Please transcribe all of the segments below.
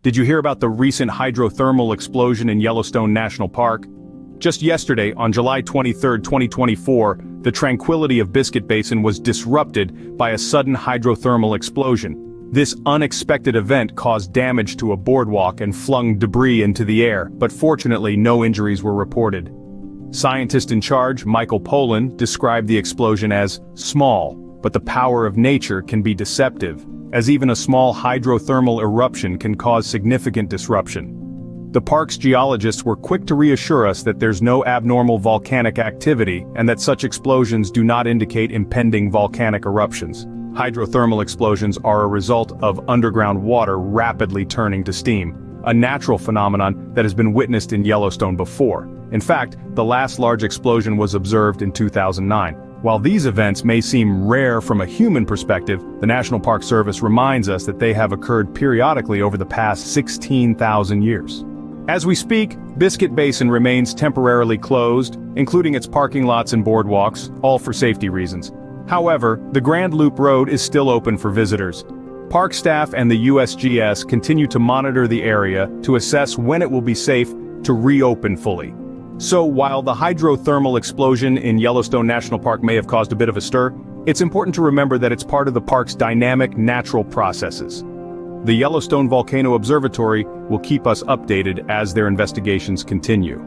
Did you hear about the recent hydrothermal explosion in Yellowstone National Park? Just yesterday, on July 23, 2024, the tranquility of Biscuit Basin was disrupted by a sudden hydrothermal explosion. This unexpected event caused damage to a boardwalk and flung debris into the air, but fortunately no injuries were reported. Scientist in charge, Michael Pollan, described the explosion as small, but the power of nature can be deceptive, as even a small hydrothermal eruption can cause significant disruption. The park's geologists were quick to reassure us that there's no abnormal volcanic activity and that such explosions do not indicate impending volcanic eruptions. Hydrothermal explosions are a result of underground water rapidly turning to steam, a natural phenomenon that has been witnessed in Yellowstone before. In fact, the last large explosion was observed in 2009. While these events may seem rare from a human perspective, the National Park Service reminds us that they have occurred periodically over the past 16,000 years. As we speak, Biscuit Basin remains temporarily closed, including its parking lots and boardwalks, all for safety reasons. However, the Grand Loop Road is still open for visitors. Park staff and the USGS continue to monitor the area to assess when it will be safe to reopen fully. So while the hydrothermal explosion in Yellowstone National Park may have caused a bit of a stir, it's important to remember that it's part of the park's dynamic natural processes. The Yellowstone Volcano Observatory will keep us updated as their investigations continue.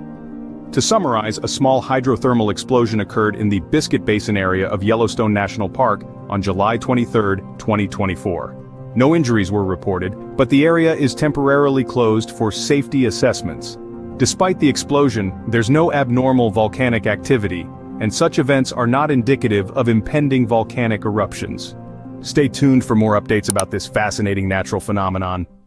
To summarize, a small hydrothermal explosion occurred in the Biscuit Basin area of Yellowstone National Park on July 23, 2024. No injuries were reported, but the area is temporarily closed for safety assessments. Despite the explosion, there's no abnormal volcanic activity, and such events are not indicative of impending volcanic eruptions. Stay tuned for more updates about this fascinating natural phenomenon.